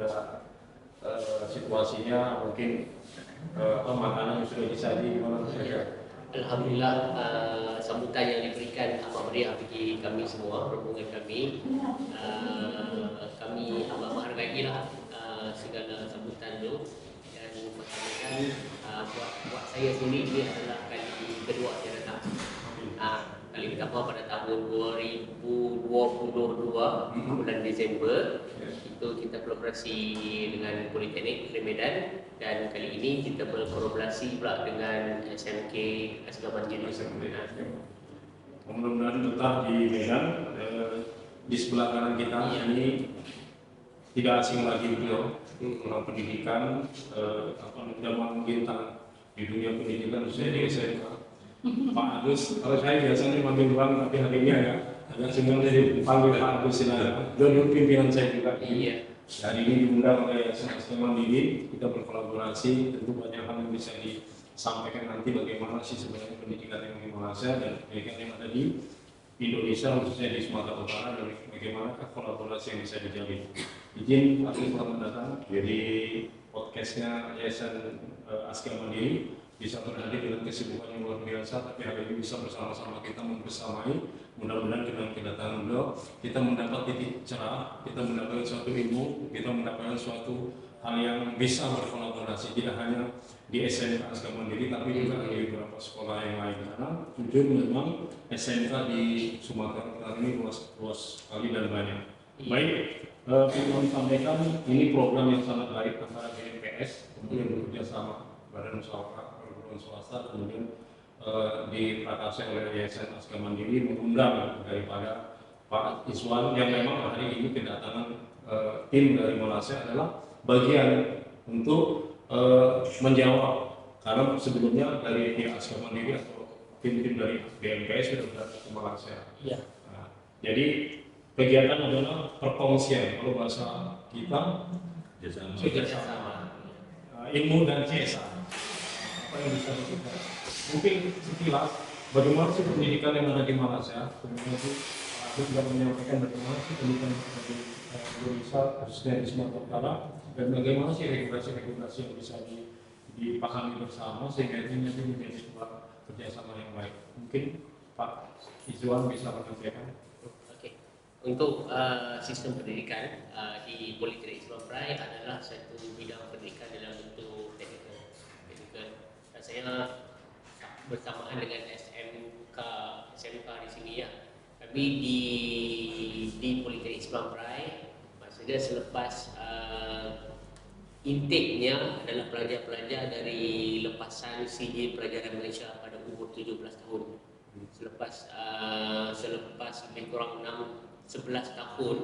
juga situasinya mungkin makanan yang sudah disaji gimana? Alhamdulillah, sambutan yang diberikan amat meriah bagi kami semua, rombongan kami. Kami amat menghargailah segala sambutan itu. Dan pertama buat saya sendiri ini adalah kali kedua saya datang. Kali pertama pada tahun 2022 bulan Disember itu kita kolaborasi dengan Politeknik Negeri Medan, dan kali ini kita berkolaborasi pula dengan SMK Asgaban Jenis. Mudah-mudahan tetap di Medan. Di sebelah kanan kita ini tidak asing lagi beliau, orang pendidikan, zaman bintang di dunia pendidikan khususnya di SMK. Pak Agus, kalau saya biasanya manggil Bang, tapi hari ini agak senang jadi panggil Pak Agus ini. Dulu pimpinan saya juga. Iya. Hari ini diundang oleh Yayasan Asgaban Mandiri, kita berkolaborasi, tentu banyak hal yang bisa disampaikan nanti bagaimana sih sebenarnya pendidikan yang di Malaysia dan pendidikan yang ada di Indonesia, khususnya di Sumatera Utara, dan bagaimana kolaborasi yang bisa dijalin. Izin Pak Agus, selamat datang di podcastnya Yayasan Asgaban Mandiri. Bisa berhadir dengan kesibukan yang luar biasa, tapi hari ini bisa bersama-sama kita membersamai. Mudah-mudahan dengan kedatangan beliau kita mendapat titik cerah, kita mendapatkan suatu ilmu, kita mendapatkan suatu hal yang bisa berkolaborasi tidak hanya di SMK Asgaban Mandiri, tapi juga di beberapa sekolah yang lain. Karena jujur memang SMK di Sumatera Utara ini luas sekali dan banyak. Baik, ingin sampaikan ini program yang sangat baik antara BNPS kemudian bekerja sama Badan Usaha swasta, kemudian diprakarsai oleh Yayasan Asgaban Mandiri, mengundang daripada Pak Iswan yang memang hari ini kedatangan tim dari Malaysia adalah bagian untuk menjawab, karena sebelumnya dari pihak Asgaban Mandiri atau tim-tim dari BNPS sudah berada di Malaysia. Iya. Nah, jadi kegiatan adalah perkongsian, kalau bahasa kita Kerjasama. Ilmu dan CSR. Apa yang bisa kita mungkin sekilas bagaimana sih pendidikan yang ada di Malaysia, kemudian itu aku juga menyampaikan bagaimana sih pendidikan di Indonesia khususnya di Sumatera Utara, dan bagaimana sih regulasi-regulasi yang bisa dipahami bersama sehingga ini nanti menjadi sebuah kerjasama yang baik. Mungkin Pak Izwan bisa menyampaikan. Oke. Untuk sistem pendidikan di Politeknik Islam Prai adalah satu bidang pendidikan dalam bentuk teknikal. Saya bersamaan dengan SMK di sini ya. Kami di Politeknik Islam Prai, maksudnya selepas intake-nya adalah pelajar-pelajar dari lepasan sijil pelajaran Malaysia pada umur 17 tahun. Selepas lebih kurang 11 tahun,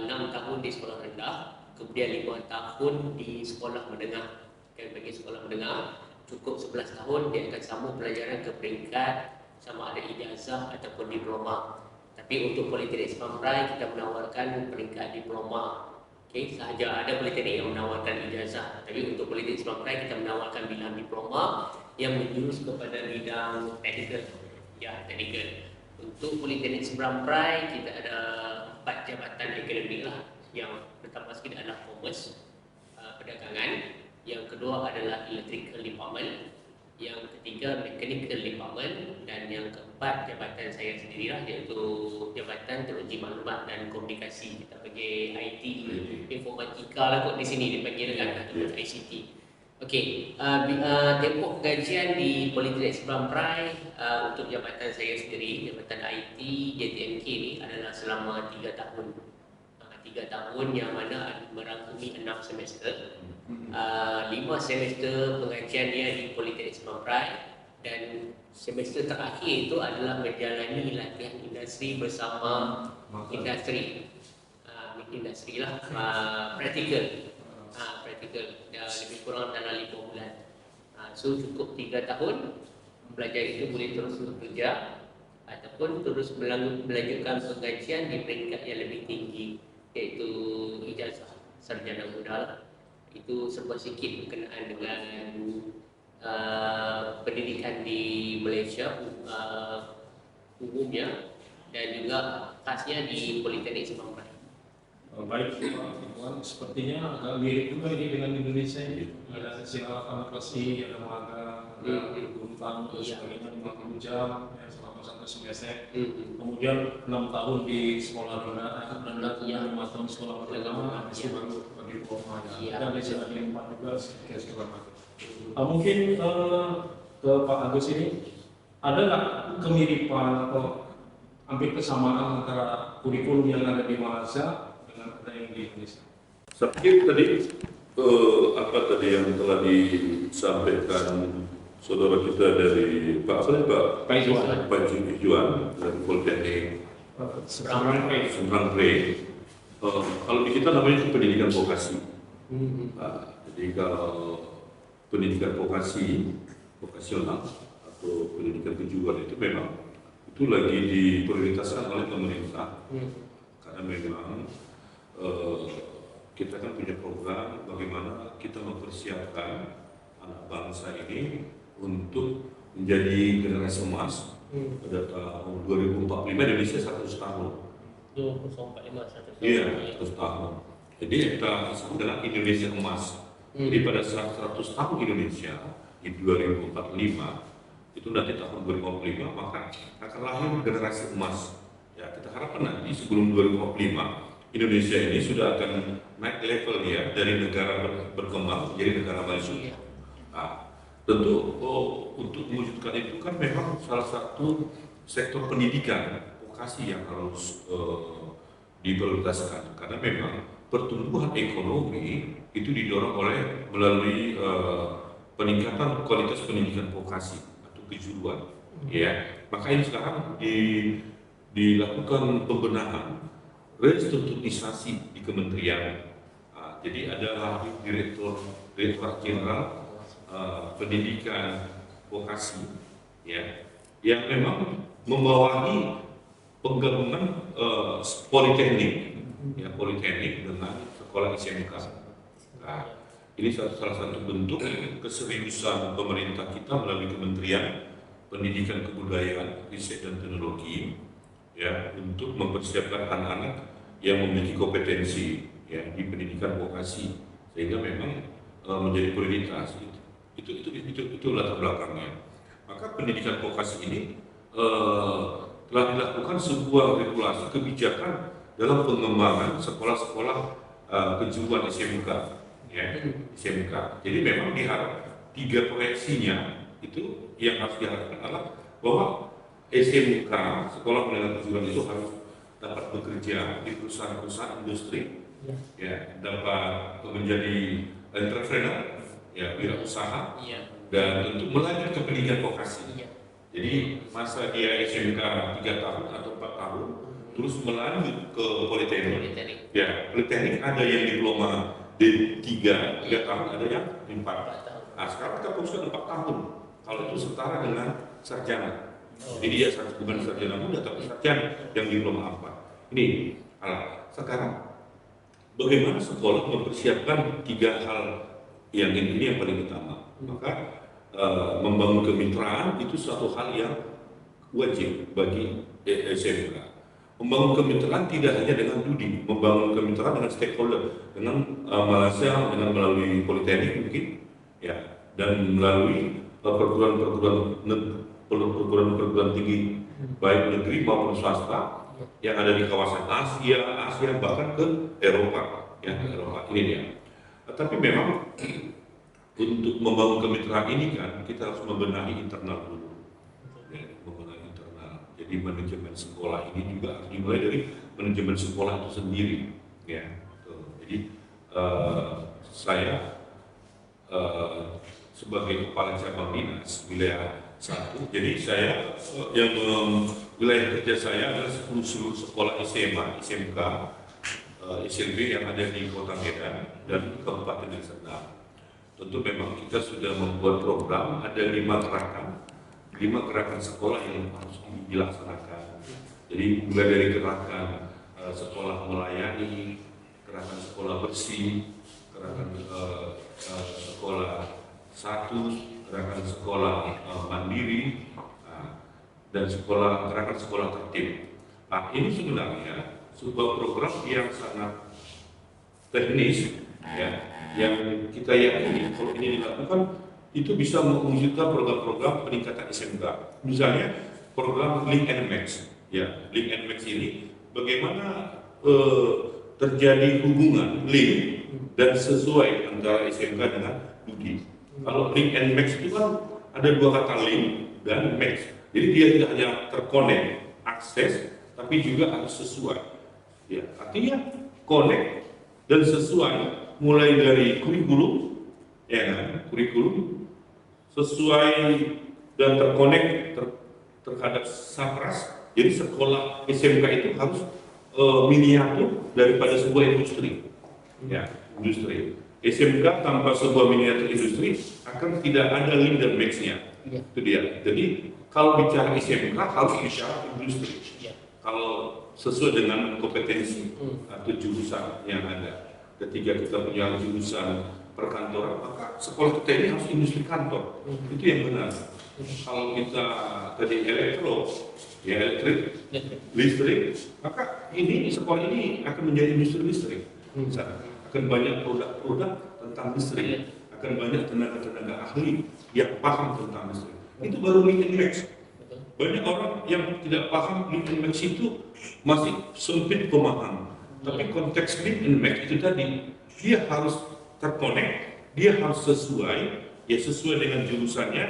6 tahun di sekolah rendah, kemudian 5 tahun di sekolah menengah. Bagi sekolah menengah cukup 11 tahun, dia akan sambung pelajaran ke peringkat sama ada ijazah ataupun diploma. Tapi untuk Politeknik Islam Prai kita menawarkan peringkat diploma. Okey, sahaja ada politeknik yang menawarkan ijazah, tapi untuk Politeknik Islam Prai kita menawarkan bidang diploma yang menjurus kepada bidang teknikal. Ya, teknikal. Untuk Politeknik Islam Prai kita ada 4 jabatan akademik lah. Yang pertama sekali adalah Commerce, perdagangan. Yang kedua adalah Electrical Department, yang ketiga Mechanical Department, dan yang keempat jabatan saya sendirilah, iaitu Jabatan Teknologi Maklumat dan Komunikasi. Kita panggil IT, Informatika lah kot di sini dipanggil kan, atau ICT. Okey, tempoh pengajian di Politeknik Islam Prai untuk jabatan saya sendiri, jabatan IT JTMK ni adalah selama 3 tahun. 3 tahun yang mana merangkumi 6 semester. 5 semester pengajian dia di Politeknik Islam Prai, dan semester terakhir itu adalah menjalani latihan industri bersama industri. Industri lah, praktikal. Praktikal lebih kurang dalam 5 bulan. So cukup 3 tahun pelajar itu boleh terus bekerja ataupun terus melanjutkan pengajian di peringkat yang lebih tinggi, iaitu ijazah sarjana muda. Itu sebuah sikit berkenaan dengan pendidikan di Malaysia umumnya dan juga khasnya di Politeknik Islam Prai. Baik, Pak kawan-kawan, sepertinya agak mirip juga ini dengan Indonesia ini. Ada sila anak-anak ada magang, ada guntang, dan sebagainya 50 jam ya, selama satu semester. Kemudian 6 tahun di sekolah rendah, 5 tahun sekolah menengah, habis itu baru diploma. Dan di sini ada 4 juga sekitar mungkin ke Pak Agus ini, ada nggak kemiripan atau hampir kesamaan antara kurikulum yang ada di Malaysia dengan ada yang di Indonesia? Saya pikir tadi apa tadi yang telah disampaikan saudara kita dari Pak Ijuan dari Politeknik Seberang Prey. Kalau di kita namanya itu pendidikan vokasi. Jadi kalau pendidikan vokasional atau pendidikan kejuruan itu memang itu lagi diprioritaskan oleh pemerintah karena memang kita kan punya program bagaimana kita mempersiapkan anak bangsa ini untuk menjadi generasi emas pada tahun 2045 Indonesia 100 tahun. 2045 Iya, 100 tahun. Jadi kita sebut dengan Indonesia emas. Jadi pada saat 100 tahun Indonesia di 2045 itu nanti tahun 2045 maka akan lahir generasi emas. Ya, kita harapkan nanti sebelum 2045 Indonesia ini sudah akan naik level ya dari negara berkembang menjadi negara maju. Nah, tentu untuk mewujudkan itu kan memang salah satu sektor pendidikan vokasi yang harus diprioritaskan karena memang pertumbuhan ekonomi itu didorong oleh melalui peningkatan kualitas pendidikan vokasi atau kejuruan. Ya, maka ini sekarang dilakukan pembenahan, restrukturisasi di kementerian. Jadi ada direktur jenderal pendidikan vokasi, ya, yang memang membawahi penggabungan politeknik, ya, politeknik dengan sekolah SMK. Nah, ini salah satu bentuk keseriusan pemerintah kita melalui Kementerian Pendidikan Kebudayaan, Riset dan Teknologi, ya, untuk mempersiapkan anak-anak yang memiliki kompetensi ya di pendidikan vokasi sehingga memang menjadi prioritas. Itu latar belakangnya. Maka pendidikan vokasi ini telah dilakukan sebuah regulasi kebijakan dalam pengembangan sekolah-sekolah kejuruan SMK, ya, SMK. Jadi memang diharap 3 proyeksinya itu yang harus diharapkan adalah bahwa SMK, sekolah menengah kejuruan itu harus dapat bekerja di perusahaan-perusahaan industri, ya, dapat menjadi entrepreneur, ya, wirausaha, dan tentu melanjutkan pendidikan vokasi. Jadi masa dia SMK 3 tahun atau 4 tahun, terus melanjut ke politeknik. Ya, politeknik ada yang diploma D3 3 tahun, ada yang 4. Nah, sekarang kita fokuskan 4 tahun. Kalau itu setara dengan sarjana. Jadi dia bukan sarjana muda, tapi sarjana yang diploma 4. Ini sekarang bagaimana sekolah mempersiapkan 3 hal yang ini yang paling utama. Maka membangun kemitraan itu suatu hal yang wajib bagi SMK. Membangun kemitraan tidak hanya dengan judi, membangun kemitraan dengan stakeholder, dengan Malaysia, dengan melalui politeknik mungkin, ya, dan melalui perguruan tinggi baik negeri maupun swasta yang ada di kawasan Asia bahkan ke Eropa, ya, Eropa ini dia. Tapi memang untuk membangun kemitraan ini kan kita harus membenahi internal dulu, ya, membenahi internal. Jadi manajemen sekolah ini juga harus dimulai dari manajemen sekolah itu sendiri, ya. Jadi saya sebagai kepala cabang dinas wilayah 1, jadi saya yang wilayah kerja saya adalah seluruh sekolah SMA, SMK, SLB yang ada di Kota Medan dan Kabupaten Deli Serdang. Tentu memang kita sudah membuat program, ada 5 gerakan sekolah yang harus dilaksanakan. Jadi mulai dari gerakan sekolah melayani, gerakan sekolah bersih, gerakan sekolah 1, gerakan sekolah mandiri, dan gerakan sekolah tertib. Nah, ini sebenarnya sebuah program yang sangat teknis ya yang kita yakini kalau ini dilakukan itu bisa mewujudkan program-program peningkatan SMK. Misalnya program Link and Match. Ya, Link and Match ini bagaimana terjadi hubungan link dan sesuai antara SMK dengan Budi. Kalau Link and Match itu kan ada dua kata link dan match. Jadi dia tidak hanya terkonek, akses, tapi juga harus sesuai. Ya, artinya connect dan sesuai mulai dari kurikulum, ya kan, kurikulum sesuai dan terkonek terhadap SAPRAS. Jadi sekolah SMK itu harus miniatur daripada sebuah industri. Ya, industri. SMK tanpa sebuah miniatur industri akan tidak ada link dan match-nya. Ya. Itu dia. Jadi kalau bicara SMK harus bicara industri. Ya. Kalau sesuai dengan kompetensi atau jurusan yang ada. Ketika kita punya jurusan perkantoran, maka sekolah kita ini harus industri kantor. Itu yang benar. Kalau kita tadi elektro, ya elektrik, listrik, maka ini sekolah ini akan menjadi industri listrik. Akan banyak produk-produk tentang listrik, akan banyak tenaga-tenaga ahli yang paham tentang listrik. Itu baru link and match. Banyak orang yang tidak paham link and match itu masih sempit pemahaman. Tapi konteks link and match itu tadi, dia harus terkonek, dia harus sesuai, ya sesuai dengan jurusannya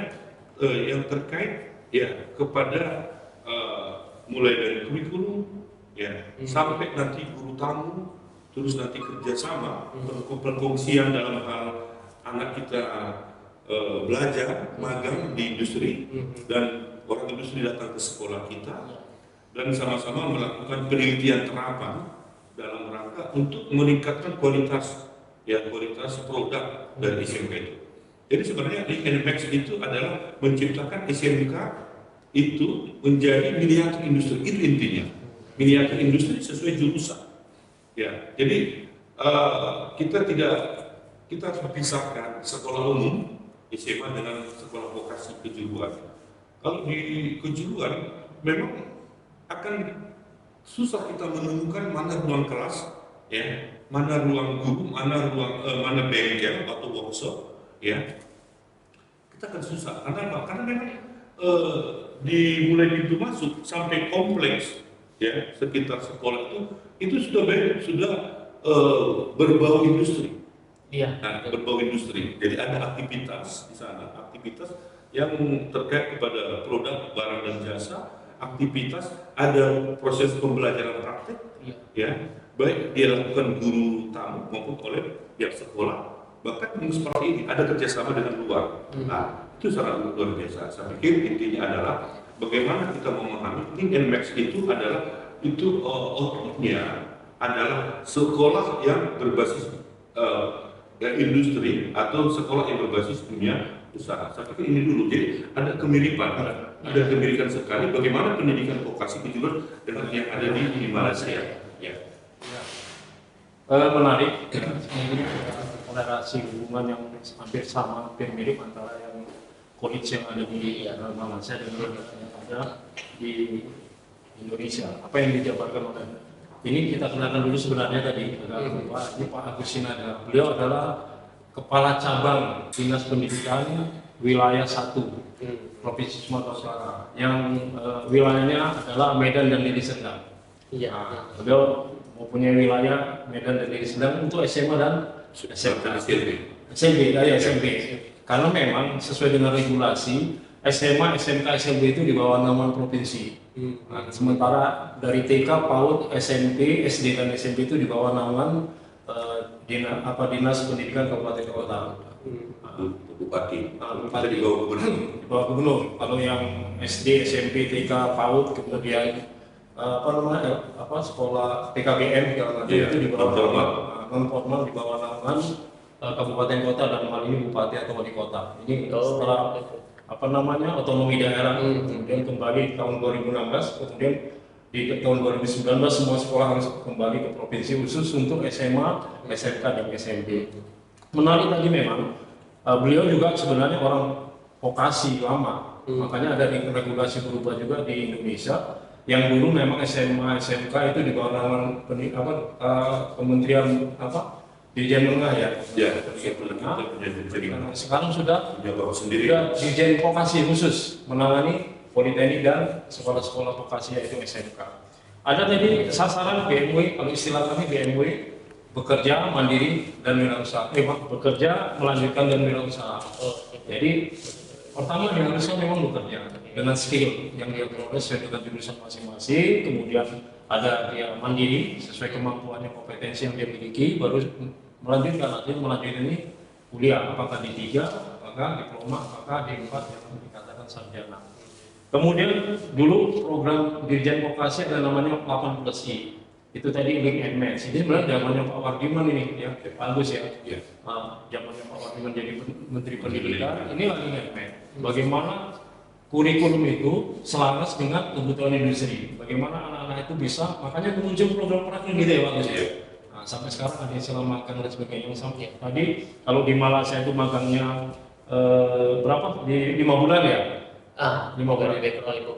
yang terkait ya kepada mulai dari kurikulum, ya sampai nanti guru tamu, terus nanti kerjasama, perkongsian dalam hal anak kita belajar magang di industri dan orang industri datang ke sekolah kita dan sama-sama melakukan penelitian terapan dalam rangka untuk meningkatkan kualitas produk dari SMK itu. Jadi sebenarnya Link and Match itu adalah menciptakan SMK itu menjadi miniatur industri, itu intinya. Miniatur industri sesuai jurusan. Ya, jadi kita harus memisahkan sekolah umum SMA dengan sekolah vokasi kejuruan. Kalau di kejuruan memang akan susah kita menemukan mana ruang kelas, ya, mana ruang guru, mana bengkel atau workshop, ya. Kita akan susah karena memang dimulai pintu masuk sampai kompleks, ya, sekitar sekolah itu sudah berbau industri. Iya. Nah, berbau industri. Jadi ada aktivitas di sana, aktivitas yang terkait kepada produk, barang dan jasa, aktivitas, ada proses pembelajaran praktek, ya, baik dia lakukan guru tamu maupun oleh pihak sekolah, bahkan seperti ini ada kerjasama dengan luar. Nah, itu sangat luar biasa. Saya pikir intinya adalah bagaimana kita memahami Link and Match itu adalah outputnya adalah sekolah yang berbasis industri atau sekolah yang berbasis dunia usaha. Saya pikir ini dulu. Jadi ada kemiripan sekali bagaimana pendidikan vokasi kejuruan dengan yang ada di Malaysia. Ya. Menarik. Mungkin toleransi hubungan yang hampir sama, hampir mirip antara yang college yang ada di Malaysia dengan yang ada di Indonesia. Apa yang dijabarkan oleh ini kita kenalkan dulu sebenarnya tadi ini Pak Agus Sinada. Beliau adalah Kepala Cabang Dinas Pendidikan Wilayah 1 Provinsi Sumatera Utara yang wilayahnya adalah Medan dan Deli Serdang. Iya. Nah, beliau mempunyai wilayah Medan dan Deli Serdang untuk SMA dan SMP. Karena memang sesuai dengan regulasi SMA, SMK, SMB itu di bawah naungan provinsi. Nah, sementara dari TK, PAUD, SMP, SD dan SMP itu di bawah naungan Dinas Pendidikan Kabupaten Kota. Bupati. Bupati di bawah gubernur. Di bawah gubernur. Kalau yang SD, SMP, TK, PAUD, kemudian sekolah PKBM itu di bawah non formal di bawah naungan kabupaten kota dan hal ini bupati atau wali kota. Ini setelah otonomi daerah kemudian kembali tahun 2016, kemudian di tahun 2019 semua sekolah harus kembali ke provinsi khusus untuk SMA, SMK dan SMP. Menarik tadi memang beliau juga sebenarnya orang vokasi lama, makanya ada regulasi berubah juga di Indonesia. Yang dulu memang SMA, SMK itu di bawah naungan Kementerian Dirjen Menengah ya. Ya, Dirjen kita punya jaringan. Sekarang sudah Punya bapak sendiri. Dirjen Vokasi khusus menangani politeknik dan sekolah-sekolah vokasi yaitu SMK. Ada tadi sasaran BMW, kalau istilah kami BMW, bekerja mandiri dan wirausaha. Bekerja melanjutkan dan wirausaha. Jadi pertama dia harusnya memang bekerja dengan skill yang dia peroleh sesuai dengan jurusan masing-masing, kemudian ada dia mandiri sesuai kemampuannya, kompetensi yang dia miliki, baru melanjutkan artinya melanjutkan ini kuliah, apakah di 3, apakah diploma, apakah di 4 yang dikatakan sarjana. Kemudian dulu program Dirjen Vokasi ada namanya 8+I. Itu tadi link and match. Ini sebenarnya zamannya Pak Wardiman ini ya, Pak Agus ya. Zamannya Pak Wardiman jadi Menteri Pendidikan. Ini lagi link and match. Bagaimana kurikulum itu selaras dengan kebutuhan industri. Bagaimana anak-anak itu bisa, makanya muncul program praktik gitu ya Pak Agus. Nah, sampai sekarang ada istilah magang dan sebagainya. Sampai tadi kalau di Malaysia itu magangnya berapa? Di 5 bulan ya? 5 bulan.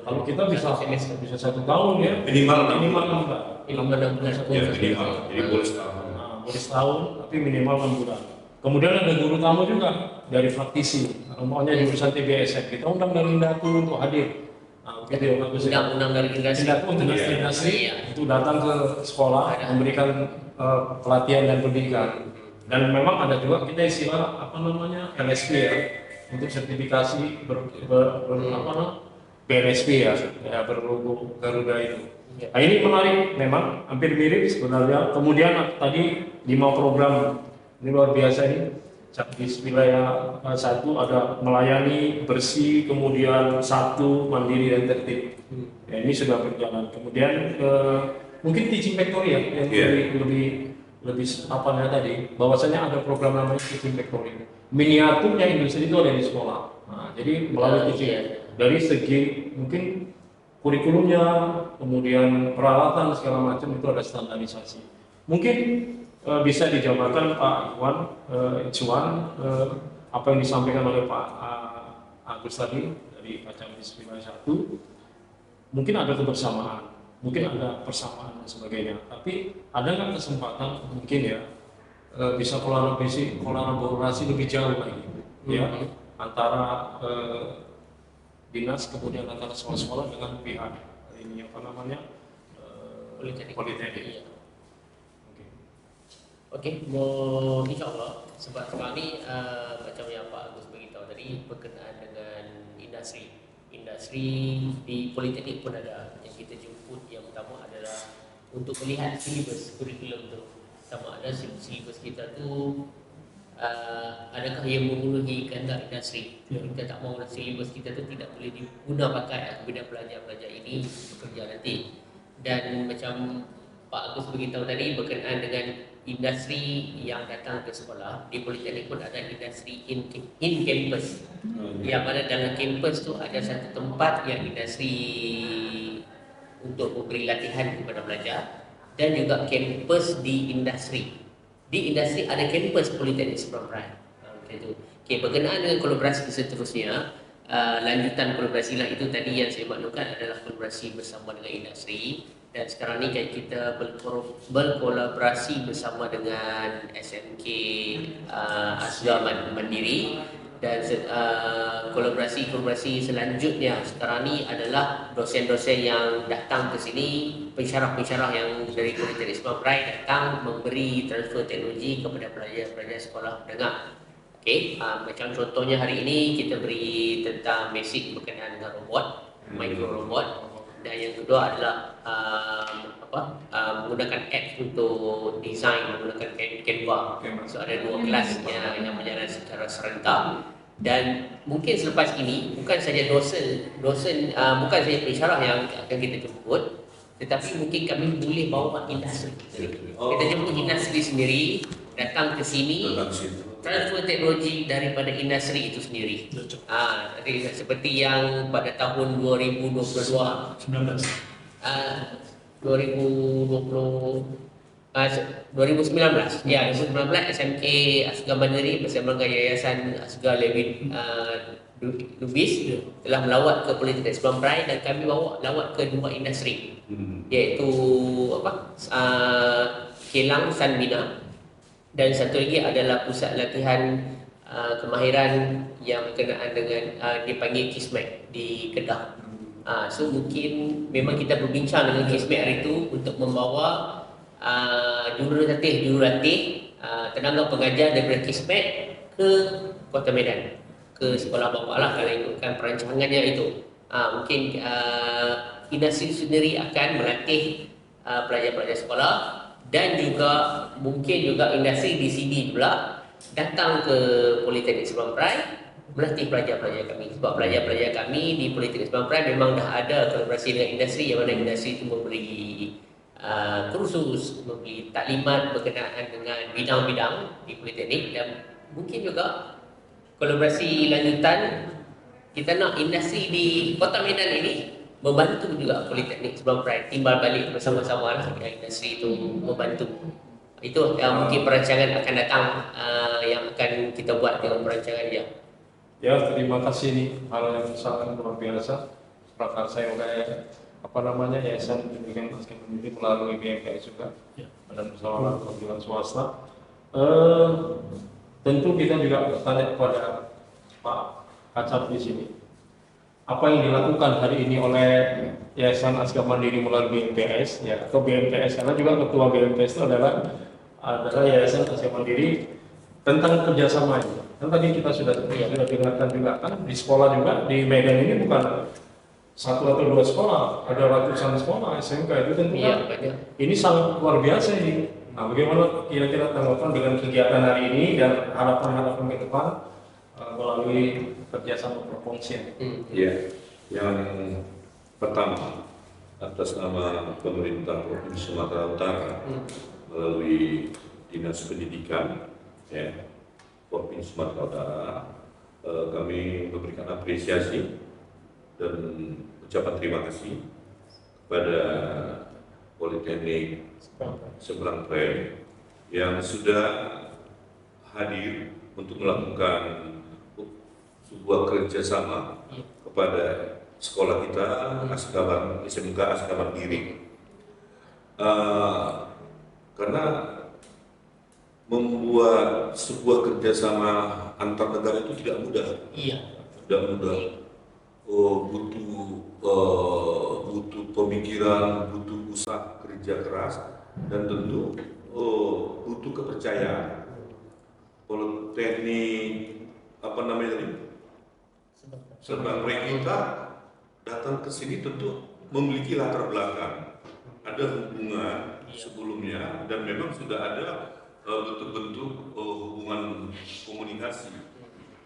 Kalau kita bisa 1 tahun ya. Minimal 6 bulan. Ya, minimal. Jadi boleh setahun. Boleh setahun, tapi minimal 6 bulan. Kemudian ada guru tamu juga dari praktisi. Maunya jurusan TBSN, kita undang dari Indatu untuk hadir. Nah, begitu ya bagus ya. Undang dari industri. Indatu untuk industri itu datang ke sekolah, memberikan pelatihan dan pendidikan. Dan memang ada juga kita istilah LSP ya, untuk sertifikasi BNSP ya, berlogo Garuda itu. Nah, ini menarik, memang hampir mirip sebenarnya. Kemudian tadi 5 program ini luar biasa ini. Di wilayah 1 ada melayani, bersih, kemudian 1 mandiri dan tertib. Ya, ini sudah berjalan. Kemudian mungkin teaching factory ya, yang lebih apa namanya tadi, bahwasanya ada program namanya teaching factory. Miniaturnya industri itu ada di sekolah. Nah, jadi melalui teaching dari segi mungkin kurikulumnya, kemudian peralatan segala macam itu ada standarisasi. Mungkin bisa dijabarkan Pak Iwan, apa yang disampaikan oleh Pak Agus tadi dari Kacamnis Wilayah 1, mungkin ada kebersamaan, mungkin ada persamaan dan sebagainya. Tapi ada nggak kesempatan mungkin ya bisa kolaborasi lebih jauh lagi, ya antara dinas kemudian antara sekolah-sekolah dengan pihak ini politeknik. Oke, insya Allah sebab sekarang ni macam yang Pak Agus beritahu tadi berkenaan dengan industri di politeknik pun ada yang kita jemput. Yang pertama adalah untuk melihat silibus kurikulum tu, sama ada silibus kita tu adakah yang memenuhi kehendak industri. Kita tak mahu silibus kita tu tidak boleh diguna pakai apabila pelajar-pelajar ini bekerja nanti. Dan macam Pak Agus beritahu tadi berkenaan dengan industri yang datang ke sekolah, di politeknik pun ada industri in campus. Yang mana dalam kampus tu ada satu tempat yang industri untuk memberi latihan kepada pelajar, dan juga kampus di industri. Di industri ada kampus politeknik Sebram Rai. Okey, berkenaan dengan kolaborasi seterusnya, lanjutan kolaborasi lah itu tadi yang saya maklumkan adalah kolaborasi bersama dengan industri. Dan sekarang ni kita berkolaborasi bersama dengan SMK Asgar Mandiri. Dan kolaborasi selanjutnya sekarang ni adalah dosen-dosen yang datang ke sini, pensyarah-pensyarah yang dari Politeknik Sebram Rai datang memberi transfer teknologi kepada pelajar-pelajar sekolah menengah. Okey, macam contohnya hari ini kita beri tentang basic berkenaan dengan robot, micro robot. Dan yang kedua adalah menggunakan apps untuk design menggunakan Canva. So ada 2 kelas yang berjalan secara serentak. Dan mungkin selepas ini bukan saja dosen bukan saja pensyarah yang akan kita jemput, tetapi mungkin kami boleh bawa industri. Kita jemput industri sendiri datang ke sini, transfer teknologi daripada industri itu sendiri. Seperti yang pada tahun 2019 ya, 2019 SMK Asgar Mandiri bersama dengan Yayasan Asgar Levin Lubis telah melawat ke Politeknik Sebram Rai, dan kami bawa lawat ke 2 industri, iaitu Kelang Sanmina Dan satu lagi adalah pusat latihan kemahiran yang berkenaan dengan dipanggil Kismet di Kedah. So mungkin memang kita berbincang dengan Kismet hari itu untuk membawa jurulatih tenaga pengajar daripada Kismet ke Kota Medan, ke sekolah bawah lah kalau ikutkan perancangannya itu. Mungkin industri sendiri akan melatih pelajar-pelajar sekolah, dan juga mungkin juga industri di sini pula datang ke Politeknik Sabang Perai melatih pelajar-pelajar kami. Sebab pelajar-pelajar kami di Politeknik Sabang Perai memang dah ada kolaborasi dengan industri, yang mana industri itu memberi kursus, memberi taklimat berkenaan dengan bidang-bidang di Politeknik. Dan mungkin juga kolaborasi lanjutan, kita nak industri di Kota Medan ini membantu juga Politeknik Sabang Perai, timbal balik bersama-sama lah industri itu membantu. Itu yang mungkin perancangan akan datang yang akan kita buat dengan perancangan dia. Ya, terima kasih nih, hal yang sangat luar biasa prakarsa oleh Yayasan Pendidikan Pasca Pendidik melalui BMPS juga dan bersama perwakilan swasta. Tentu kita juga bertanya kepada Pak Kacap di sini, apa yang dilakukan hari ini oleh Yayasan Aska Mandiri melalui BMPS, ya, atau BMPS, karena juga ketua BMPS itu adalah Yayasan Aska Mandiri, tentang kerjasama ini. Kan tadi kita sudah dengarkan juga, kan di sekolah juga di Medan ini bukan satu atau dua sekolah, ada ratusan sekolah SMK, itu tentu kan ini sangat luar biasa ini. Nah, bagaimana kira-kira tanggapan dengan kegiatan hari ini dan harapan-harapan ke depan melalui kerjasama perkongsian? Ya, yang pertama atas nama pemerintah Provinsi Sumatera Utara melalui Dinas Pendidikan Provinsi Sumatera Utara, kami memberikan apresiasi dan ucapan terima kasih kepada Politeknik Sabang Perai yang sudah hadir untuk melakukan sebuah kerjasama kepada sekolah kita SMK Aska Mandiri, karena membuat sebuah kerjasama antar negara itu tidak mudah. Tidak mudah. Butuh pemikiran, butuh usaha kerja keras, dan tentu butuh kepercayaan. Politeknik Sabang Perai kita datang ke sini tentu memiliki latar belakang, ada hubungan sebelumnya, dan memang sudah ada bentuk-bentuk hubungan komunikasi.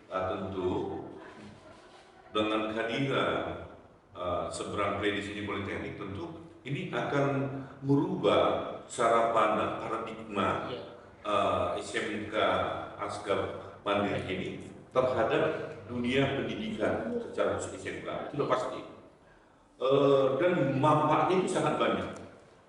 Tentu dengan kehadiran Sabang Perai di sini Politeknik, tentu ini akan merubah cara pandang paradigma SMK Aska Mandiri ini terhadap dunia pendidikan secara khusus SMK, itu sudah pasti. Dan manfaatnya itu sangat banyak.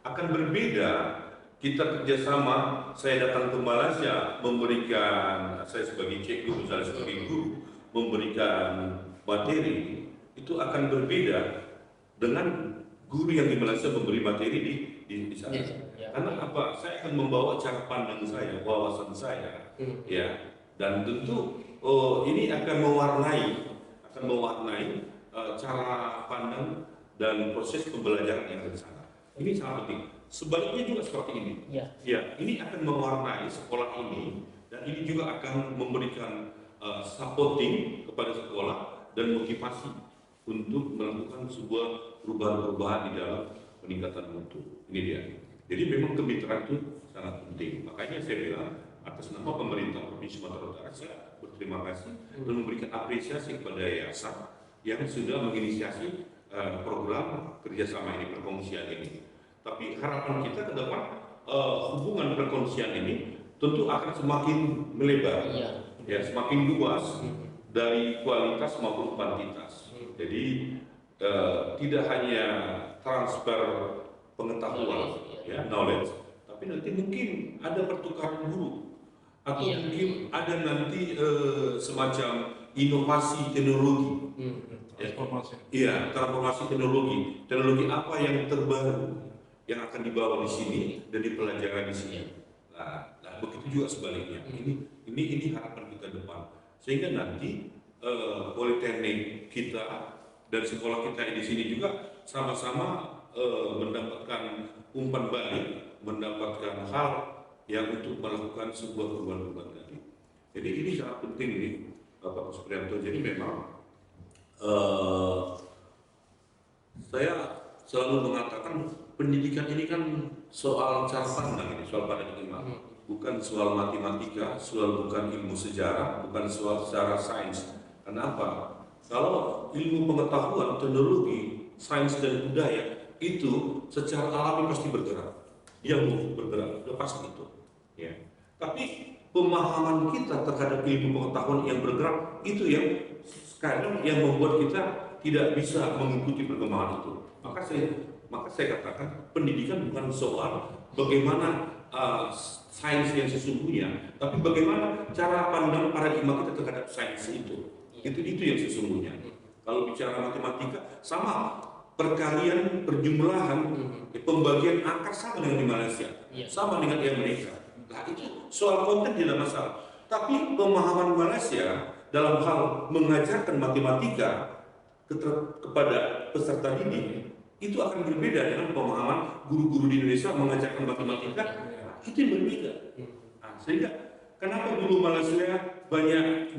Akan berbeda kita kerjasama, saya datang ke Malaysia memberikan, saya sebagai cikgu, misalnya sebagai guru, memberikan materi, itu akan berbeda dengan guru yang di Malaysia memberi materi di sana. Karena apa? Saya akan membawa cara pandang saya, wawasan saya, ya, dan tentu ini akan mewarnai cara pandang dan proses pembelajaran yang ada di sana. Ini sangat penting. Sebaliknya juga seperti ini. Ya, ini akan mewarnai sekolah ini, dan ini juga akan memberikan supporting kepada sekolah dan motivasi untuk melakukan sebuah perubahan-perubahan di dalam peningkatan mutu. Ini dia. Jadi memang kemitraan itu sangat penting. Makanya saya bilang atas nama pemerintah Provinsi Sumatera Utara, saya berterima kasih dan memberikan apresiasi kepada yayasan yang sudah menginisiasi program kerjasama ini, perkongsian ini. Tapi harapan kita ke depan hubungan perkongsian ini tentu akan semakin melebar, ya, semakin luas dari kualitas maupun kuantitas. Jadi tidak hanya transfer pengetahuan, ya, knowledge, tapi nanti mungkin ada pertukaran guru, atau mungkin ada nanti semacam inovasi teknologi, transformasi teknologi apa yang terbaru yang akan dibawa di sini dan dipelajari di sini. Nah, begitu juga sebaliknya. Ini harapan kita depan. Sehingga nanti politeknik kita dan sekolah kita di sini juga sama-sama mendapatkan umpan balik, mendapatkan hal yang untuk melakukan sebuah perubahan tadi. Jadi ini sangat penting nih, Pak Supriyanto. Jadi memang saya selalu mengatakan pendidikan ini kan soal cara pandang, ini soal paradigma, bukan soal matematika, bukan ilmu sejarah, bukan soal secara sains. Kenapa? Kalau ilmu pengetahuan, teknologi, sains dan budaya itu secara alami pasti bergerak, yang bergerak, sudah pasti itu. Ya. Tapi pemahaman kita terhadap ilmu pengetahuan yang bergerak itu yang sekarang yang membuat kita tidak bisa mengikuti perkembangan itu. Maka saya katakan pendidikan bukan soal bagaimana sains yang sesungguhnya, tapi bagaimana cara pandang paradigma kita terhadap sains itu. Itu yang sesungguhnya. Kalau bicara matematika sama, perkalian, perjumlahan, pembagian angka sama dengan di Malaysia, sama dengan di Amerika. Nah itu soal konten tidak masalah. Tapi pemahaman Malaysia dalam hal mengajarkan matematika kepada peserta didik itu akan berbeda dengan pemahaman guru-guru di Indonesia mengajarkan matematika. Itu yang berbeda. Nah, sehingga kenapa dulu Malaysia banyak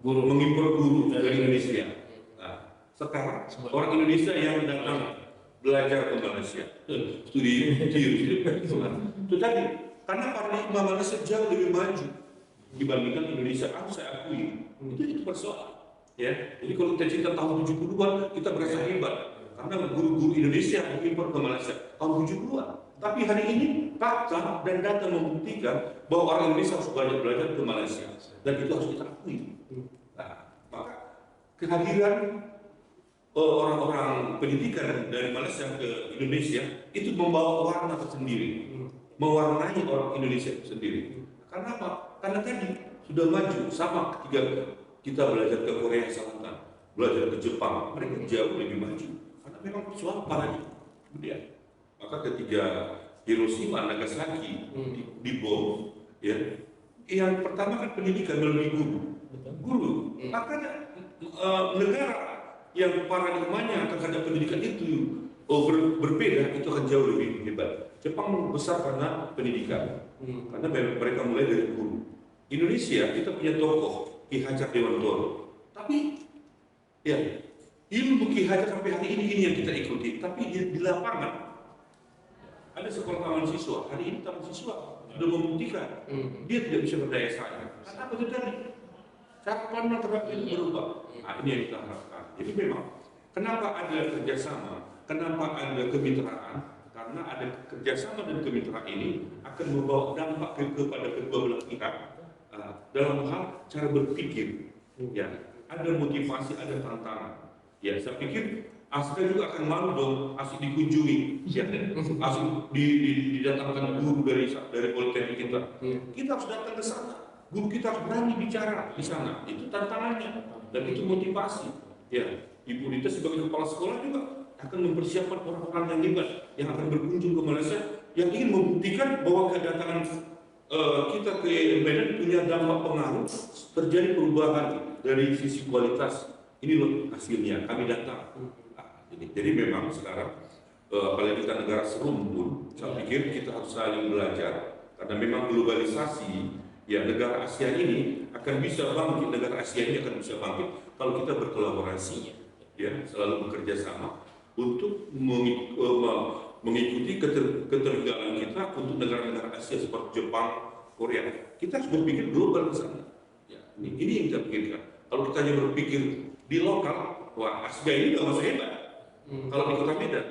mengimpor guru dari Indonesia. Nah, sekarang orang Indonesia yang datang belajar ke Malaysia, studi itu tadi, karena paradigma Malaysia jauh lebih maju dibandingkan Indonesia. Saya akui itu persoalan. Ya, jadi kalau kita cerita tahun 70-an kita berasa hebat karena guru-guru Indonesia mengimpor ke Malaysia tahun 70-an. Tapi hari ini fakta dan data membuktikan bahwa orang Indonesia harus banyak belajar ke Malaysia dan itu harus kita akui. Nah, maka kehadiran orang-orang pendidikan dari Malaysia ke Indonesia itu membawa warna tersendiri, mewarnai orang Indonesia itu sendiri. Karena apa? Karena tadi sudah maju sama ketika kita belajar ke Korea Selatan, belajar ke Jepang, mereka jauh lebih maju. Karena memang soal paradigma. Kemudian, maka ketika Hiroshima, Nagasaki dibom, ya, yang pertama kan pendidikan melalui guru. Makanya negara yang paradigmanya terhadap pendidikan itu berbeda, itu akan jauh lebih hebat. Jepang besar karena pendidikan, karena mereka mulai dari guru. Indonesia kita punya tokoh Ki Hajar Dewantoro, tapi ya ilmu Ki Hajar sampai hari ini yang kita ikuti. Tapi di lapangan ada sekolah taman siswa, hari ini taman siswa sudah membuktikan dia tidak bisa berdaya saing. Karena apa itu tadi? Cara pandang terhadap itu berubah. Nah, ini yang kita harapkan. Jadi memang kenapa ada kerjasama, kenapa ada kemitraan? Karena ada kerjasama dan kemitraan ini akan membawa dampak kepada kedua belah pihak dalam hal cara berpikir. Ya, ada motivasi, ada tantangan. Ya, saya pikir Aska juga akan malu dong, asik dikunjungi, ya, asik didatangkan guru dari politeknik kita. Kita harus datang ke sana. Guru kita harus berani bicara di sana. Itu tantangannya dan itu motivasi. Ya, Ibu Rita sebagai kepala sekolah juga akan mempersiapkan orang-orang yang hebat yang akan berkunjung ke Malaysia yang ingin membuktikan bahwa kedatangan kita ke Medan punya dampak pengaruh terjadi perubahan dari sisi kualitas. Ini loh hasilnya kami datang. Jadi memang sekarang apalagi kita negara serumpun, saya pikir kita harus saling belajar karena memang globalisasi. Ya, negara Asia ini akan bisa bangkit, negara Asia ini akan bisa bangkit kalau kita berkolaborasi, ya, selalu bekerja sama untuk mengikuti ketertinggalan kita untuk negara-negara Asia seperti Jepang, Korea. Kita harus berpikir global ke sana. Ya, ini yang kita pikirkan. Kalau kita hanya berpikir di lokal, wah Asia ini nggak masuk hebat. Kalau di kota Medan,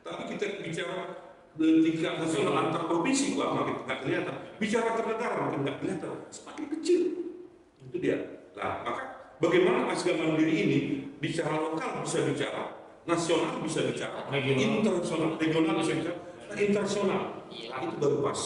tapi kita bicara tingkat nasional antar provinsi, wah makin nggak kelihatan. Bicara antar negara makin nggak kelihatan, semakin kecil. Itu dia. Nah, maka bagaimana Asia Mandiri ini bicara lokal bisa bicara, nasional bisa bicara, internasional, regional bisa bicara, internasional. Nah, itu baru pas.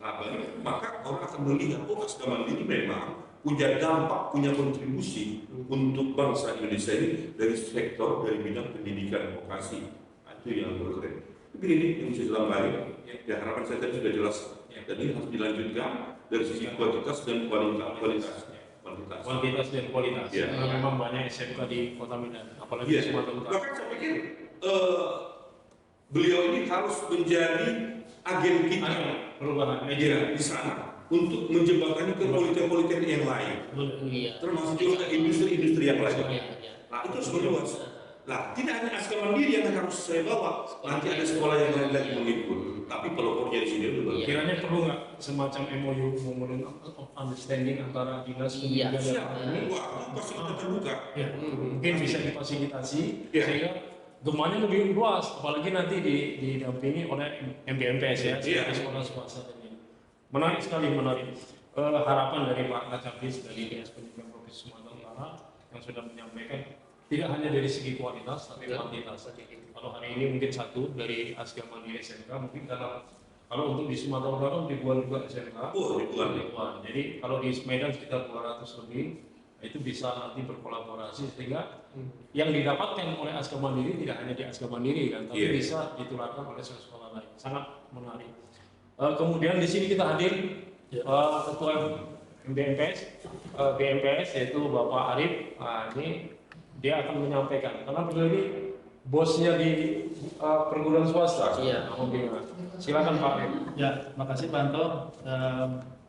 Nah, maka orang akan melihat, oh Asia Mandiri memang punya dampak, punya kontribusi untuk bangsa Indonesia ini dari sektor, dari bidang pendidikan, vokasi. Nah, itu yang berkeren. Begini yang bisa dalam baik, ya harapan saya tadi sudah jelas. Dan ini harus dilanjutkan dari sisi kuantitas dan kualitas. Kuantitas dan kualitas. Ya. Karena memang banyak SMK di Kota Medan, apalagi Iya. di Sumatera Utara. Bahkan saya pikir beliau ini harus menjadi agen kita Perubahan ya, di sana untuk menjembatani ke politik-politik yang lain, Iya. termasuk juga ke industri-industri yang lain. Iya, iya. Nah itu harus meluas. Nah tidak hanya Aska Mandiri yang harus saya bawa, nanti ada sekolah yang lain lagi mengikut. Tapi pelopornya di sini dulu. Iya. Kiranya perlu nggak semacam MOU, Memorandum of Understanding antara dinas Iya. pendidikan dan Siap. ini? Wah, pasti kita terbuka. Ya, mungkin bisa difasilitasi Iya. sehingga gemanya lebih luas, apalagi nanti didampingi oleh MBMPS ya, Iya. sekolah swasta ini. Menarik sekali, menarik. Harapan dari Pak Kacabis dari Dinas Pendidikan Provinsi Sumatera Utara yang sudah menyampaikan tidak hanya dari segi kualitas tapi kuantitas. Kalau hari ini mungkin satu dari Aska Mandiri SMK, mungkin kalau untuk di Sumatera Utara ribuan juga SMK. Oh, ribuan. Jadi kalau di Medan sekitar 200 lebih, itu bisa nanti berkolaborasi sehingga yang didapatkan oleh Aska Mandiri tidak hanya di Aska Mandiri kan, tapi Iya. bisa ditularkan oleh sekolah lain. Sangat menarik. Kemudian di sini kita hadir Ketua BMPS yaitu Bapak Arif. Ini dia akan menyampaikan karena beliau ini bosnya di perguruan swasta. Iya. Silakan Pak Arif. Ya, makasih Pak Anto,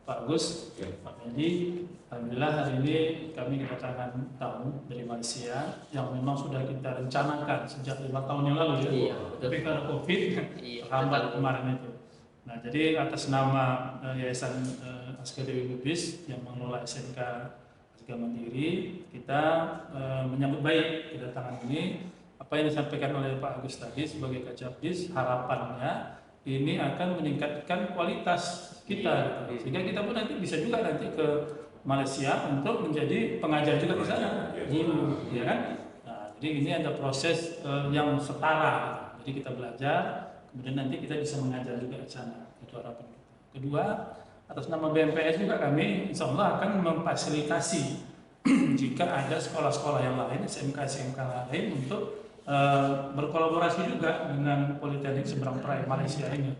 Pak Agus, Pak Medi. Alhamdulillah hari ini kami kedatangan tamu dari Malaysia yang memang sudah kita rencanakan sejak 5 tahun yang lalu ya. Iya, betul. Tapi karena COVID Iya, terhambat betul. kemarin itu. Nah, jadi atas nama Yayasan Aska Dewi Lubis yang mengelola SMK Aska Mandiri, kita menyambut baik kedatangan ini. Apa yang disampaikan oleh Pak Agus tadi sebagai Kacabdis, harapannya ini akan meningkatkan kualitas kita, gitu. Sehingga kita pun nanti bisa juga nanti ke Malaysia untuk menjadi pengajar juga di sana, ya kan? Nah, jadi ini ada proses yang setara. Jadi kita belajar, kemudian nanti kita bisa mengajar juga di sana. Itu harapan kita. Kedua, atas nama BMPS juga kami insya Allah akan memfasilitasi jika ada sekolah-sekolah yang lain, SMK-SMK lain untuk berkolaborasi juga dengan Politeknik Seberang Perai Malaysia ini.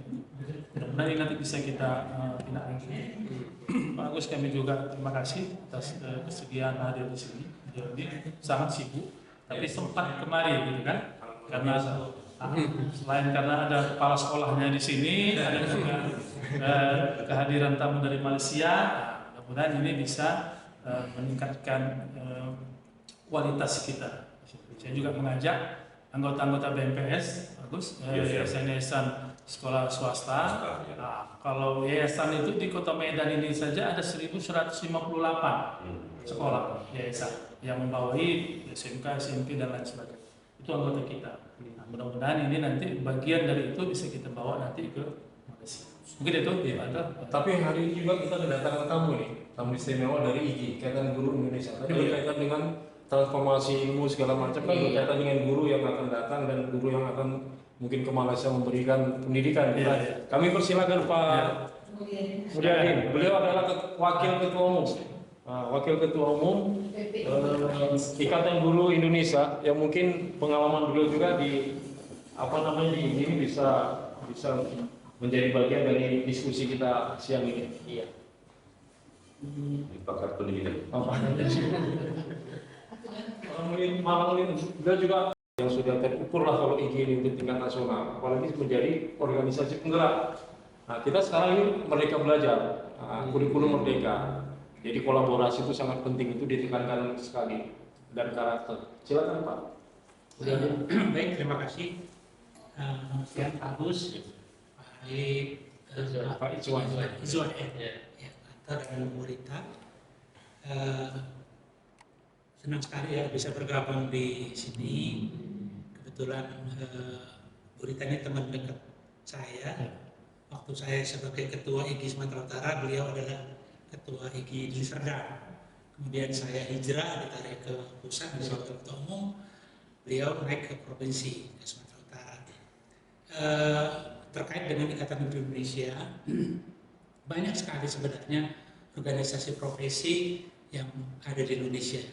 Mudah-mudahan ini nanti bisa kita tindak lanjuti. Pak Agus, kami juga terima kasih atas kesediaan hadir di sini. Jadi sangat sibuk, tapi sempat kemari gitu kan? Karena selain karena ada kepala sekolahnya di sini, ada juga kehadiran tamu dari Malaysia. Nah, mudah-mudahan ini bisa meningkatkan kualitas kita. Saya juga mengajak anggota-anggota BMPS, Agus, yayasan sekolah swasta. Nah, kalau yayasan itu di Kota Medan ini saja ada 1.158 sekolah yayasan yang membawahi SMK, SMP dan lain sebagainya. Itu anggota kita. Nah, mudah-mudahan ini nanti bagian dari itu bisa kita bawa nanti ke Malaysia. Mungkin itu ada. Tapi hari ini juga kita kedatangan tamu nih, tamu istimewa dari IGI, Ikatan Guru Indonesia. Tadi berkaitan dengan transformasi ilmu segala macam kan berkaitan dengan guru yang akan datang dan guru yang akan mungkin ke Malaysia memberikan pendidikan. Kami persilakan Pak Mudyadin. Beliau adalah wakil ketua umum. Wakil ketua umum Ikatan Guru Indonesia yang mungkin pengalaman beliau juga di di ini bisa menjadi bagian dari diskusi kita siang ini. Iya. Pakar pendidikan. Malang ini beliau juga yang sudah terukur lah kalau IGI ini untuk tingkat nasional, apalagi menjadi organisasi penggerak. Nah, kita sekarang ini Merdeka Belajar, kurikulum Merdeka. Jadi kolaborasi itu sangat penting, itu ditekankan sekali dan karakter. Silakan Pak. Baik, terima kasih. Siang Pak Agus, Pak Arif, Pak Icwan. ya, Antar dan Bu Rita. Senang sekali ya bisa bergabung di sini. Kebetulan Bu Rita ini teman dekat saya. Waktu saya sebagai Ketua IGI Sumatera Utara, beliau adalah Ketua IGI di Serdang. Kemudian saya hijrah, ditarik ke pusat menjadi Ketua Umum. Beliau naik ke provinsi ke Sumatera Utara. Terkait dengan Ikatan Guru Indonesia, banyak sekali sebenarnya organisasi profesi yang ada di Indonesia.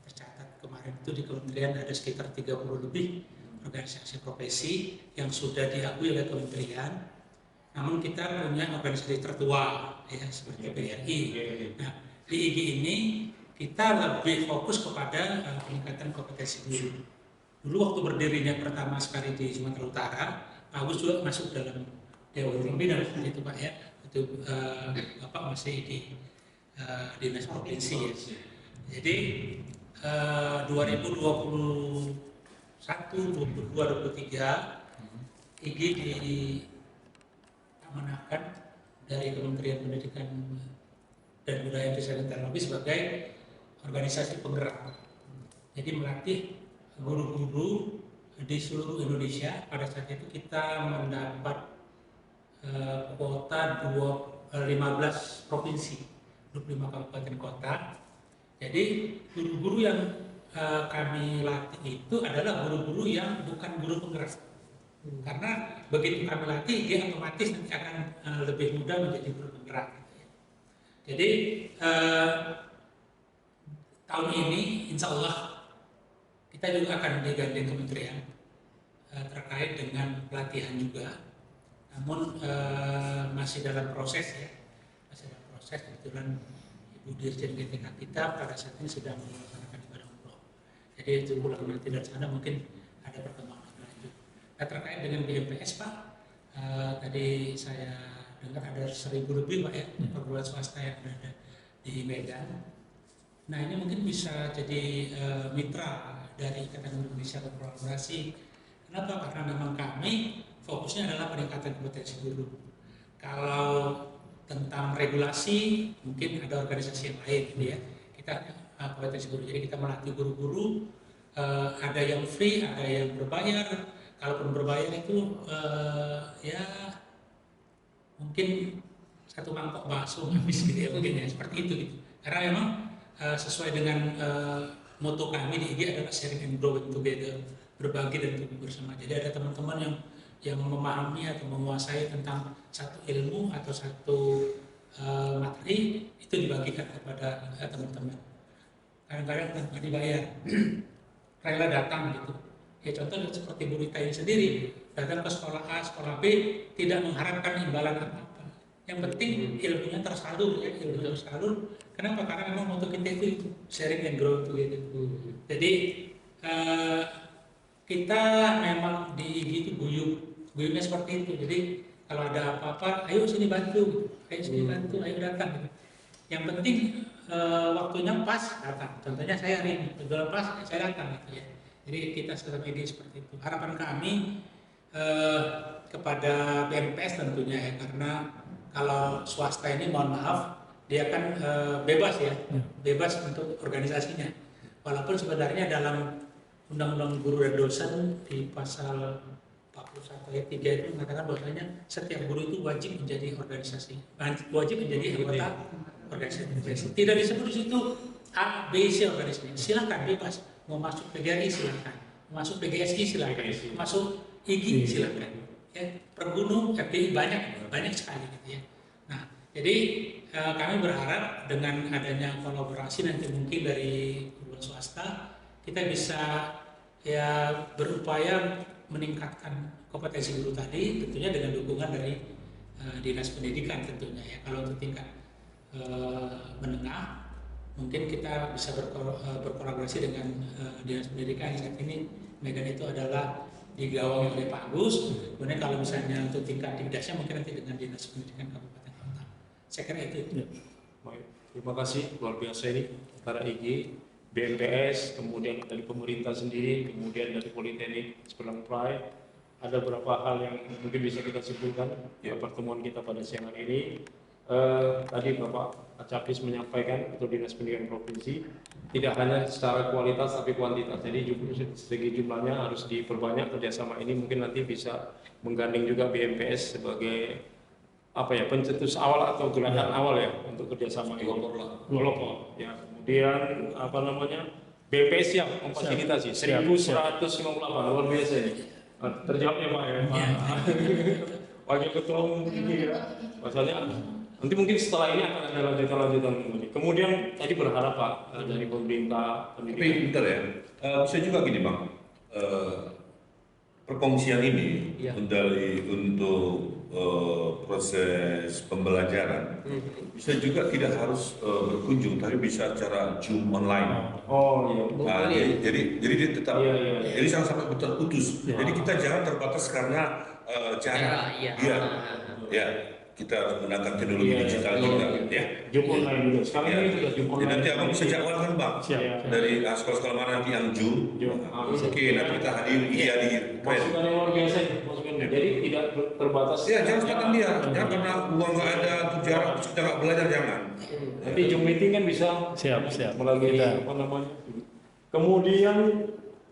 Tercatat kemarin itu di kementerian ada sekitar 30 lebih organisasi profesi yang sudah diakui oleh kementerian. namun kita punya organisasi tertua ya seperti BRI. Nah, di IGI ini kita lebih fokus kepada peningkatan kompetensi guru. Dulu waktu berdirinya pertama sekali di Sumatera Utara, Pak Agus juga masuk dalam Dewan Pembina itu Pak ya, itu Bapak masih di dinas provinsi ya. Jadi 2021, 2022, 2023 IGI diamanahkan dari Kementerian Pendidikan dan Budaya Desa dan Teknologi sebagai organisasi penggerak. Jadi melatih guru-guru di seluruh Indonesia. Pada saat itu kita mendapat kuota 15 provinsi, 25 kabupaten kota. Jadi guru-guru yang kami latih itu adalah guru-guru yang bukan guru penggerak. Karena begitu kami latih, dia otomatis nanti akan lebih mudah menjadi guru penggerak. Jadi tahun ini insya Allah kita juga akan digandeng kementerian terkait dengan pelatihan juga. Namun masih dalam proses ya, masih dalam proses. Kebetulan Ibu Dirjen GTK kita pada saat ini sedang melaksanakan ibadah umroh. Jadi itu pulang nanti dari sana mungkin ada perkembangan lanjut. Nah, terkait dengan BMPS Pak, tadi saya dengar ada 1.000 lebih Pak ya perguruan swasta yang ada di Medan. Nah ini mungkin bisa jadi mitra dari Ikatan Guru Indonesia berkolaborasi. Kenapa? Karena memang kami fokusnya adalah peningkatan kompetensi guru. Kalau tentang regulasi mungkin ada organisasi yang lain gitu ya. Kita kompetensi guru, jadi kita melatih guru-guru, ada yang free, ada yang berbayar. Kalaupun berbayar itu ya mungkin satu mangkok bakso habis gitu ya, mungkin ya seperti itu gitu. Karena memang sesuai dengan moto kami di IGI adalah sharing and grow together, berbagi dan tumbuh bersama. Jadi ada teman-teman yang memahami atau menguasai tentang satu ilmu atau satu materi, itu dibagikan kepada teman-teman. Kadang-kadang tanpa dibayar, rela datang gitu. Ya contoh seperti Bu Rita ini sendiri, datang ke sekolah A, sekolah B, tidak mengharapkan imbalan apa-apa. Yang penting ilmunya tersalur ya, ilmunya tersalur. Kenapa? Karena memang moto kita itu sharing and grow together. Jadi kita memang di IGI itu guyupnya seperti itu. Jadi kalau ada apa-apa, ayo sini bantu, ayo sini bantu, ayo datang. Gitu. Yang penting waktunya pas datang. Contohnya saya hari ini, kebetulan pas saya datang gitu ya. Jadi kita selama ini seperti itu. Harapan kami kepada BMPS tentunya ya, karena kalau swasta ini mohon maaf dia kan bebas ya, bebas untuk organisasinya. Walaupun sebenarnya dalam Undang-Undang Guru dan Dosen di pasal 41 ayat 3 itu mengatakan bahwasanya setiap guru itu wajib menjadi organisasi, wajib menjadi anggota organisasi. Tidak disebut di situ A, B, C organisasi. Silakan bebas, mau masuk PGRI silakan, mau masuk PGSI silakan, masuk IGI silakan. Ya, per gunung FDI banyak sekali gitu ya. Nah, jadi kami berharap dengan adanya kolaborasi nanti mungkin dari guru swasta kita bisa ya berupaya meningkatkan kompetensi guru tadi, tentunya dengan dukungan dari dinas pendidikan tentunya ya. Kalau untuk tingkat menengah mungkin kita bisa berkolaborasi dengan dinas pendidikan. Saat ini Medan itu adalah digawangi oleh Pak Agus. Kemudian kalau misalnya untuk tingkat tingkatnya mungkin nanti dengan dinas pendidikan kabupaten kota. Saya kira itu. Ya. Baik, terima kasih luar biasa ini antara IGI, BMPS, kemudian dari pemerintah sendiri, kemudian dari Politeknik Seberang Pride. Ada beberapa hal yang mungkin bisa kita simpulkan di pertemuan kita pada siang hari ini. Tadi Bapak Acapis menyampaikan untuk Dinas Pendidikan Provinsi tidak hanya secara kualitas tapi kuantitas. Jadi segi jumlahnya harus diperbanyak. Kerjasama ini mungkin nanti bisa menggandeng juga BMPS sebagai pencetus awal atau gerakan awal ya untuk kerjasama ini. Pelopor. Ya, kemudian BMPS siap memfasilitasi 1158 luar biasa ini. Terjawabnya Pak ya. Wakil Ketua Umum ini ya. Masalahnya nanti mungkin setelah ini akan ada lanjutan lagi. Kemudian tadi berharap Pak dari pemerintah pendidikan. Tapi bentar ya, bisa juga gini Bang, perkongsian ini untuk proses pembelajaran, bisa juga tidak harus berkunjung, tapi bisa secara Zoom online. Oh iya. Nah, jadi dia tetap, Iya, iya, iya. jadi jangan sampai terputus. Iya. Jadi kita jangan terbatas karena jarak. Iya. Iya. Ya, kita harus menggunakan teknologi Iya, digital iya. juga. Ya. Zoom online juga. Sekarang Ya. ini sudah Zoom Jadi online. nanti abang bisa jadwalkan bang. Siap. Dari sekolah-sekolah mana nanti yang Zoom. Zoom. Oke, nanti kita hadir, hadir. Keren. Masukan yang luar biasa, masukannya. Jadi tidak terbatas. Ya, jangan sepadan dia. Jangan karena uang nggak ada, tuh jarak, terus kita nggak belajar, jangan. Nanti Zoom meeting kan bisa Siap. melalui Kita- apa namanya. Kemudian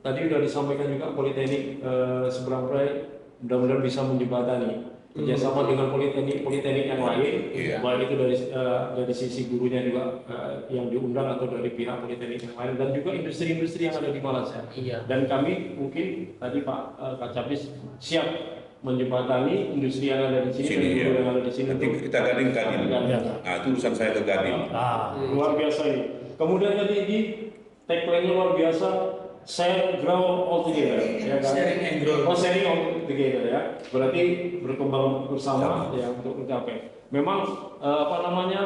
tadi sudah disampaikan juga Politeknik Seberang Prai mudah-mudahan bisa menjembatani kerjasama dengan politeknik yang lain, Iya. baik itu dari sisi gurunya juga yang diundang atau dari pihak politeknik yang lain dan juga industri-industri yang ada di Malaysia. Iya. Dan kami mungkin tadi Pak Kacapis siap menjembatani industri yang ada di sini, Sini, dan guru ya. yang ada di sini. Nanti untuk- kita gading Kadin. Ya. Nah, itu urusan saya ke Gadin. Luar biasa ini. Kemudian tadi di tagline luar biasa, share, grow all together, ya kan? Sharing and grow. Oh, sharing all together ya. Berarti berkembang bersama ya untuk mencapai. Memang apa namanya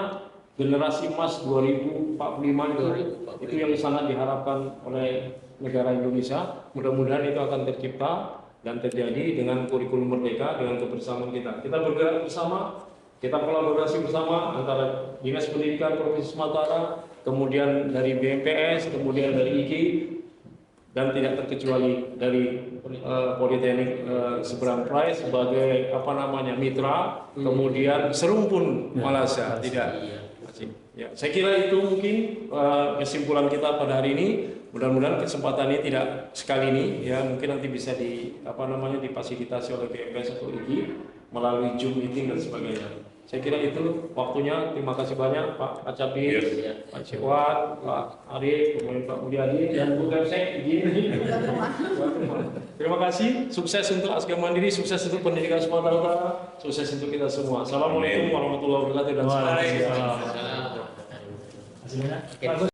generasi emas 2045 itu yang sangat diharapkan oleh negara Indonesia. Mudah-mudahan itu akan tercipta dan terjadi dengan kurikulum merdeka, dengan kebersamaan kita. Kita bergerak bersama, kita kolaborasi bersama antara Dinas Pendidikan Provinsi Sumatera, kemudian dari BMPS, kemudian dari IKI, dan tidak terkecuali dari Politeknik Seberang Prai sebagai apa namanya mitra, kemudian Serumpun Malaysia, tidak. Ya, saya kira itu mungkin kesimpulan kita pada hari ini. Mudah-mudahan kesempatan ini tidak sekali ini, ya mungkin nanti bisa difasilitasi oleh BMPS atau IKI melalui Zoom meeting dan sebagainya. Saya kira itu waktunya. Terima kasih banyak Pak Kacapis, Pak Cewan, Pak Arif, kemudian Pak Mulyadi, dan Bu Gemsek. Terima kasih. Sukses untuk Asga Mandiri, sukses untuk pendidikan Sumatera Utara, sukses untuk kita semua. Assalamualaikum warahmatullahi wabarakatuh dan Waalaikumsalam. Terima kasih banyak. Bagus.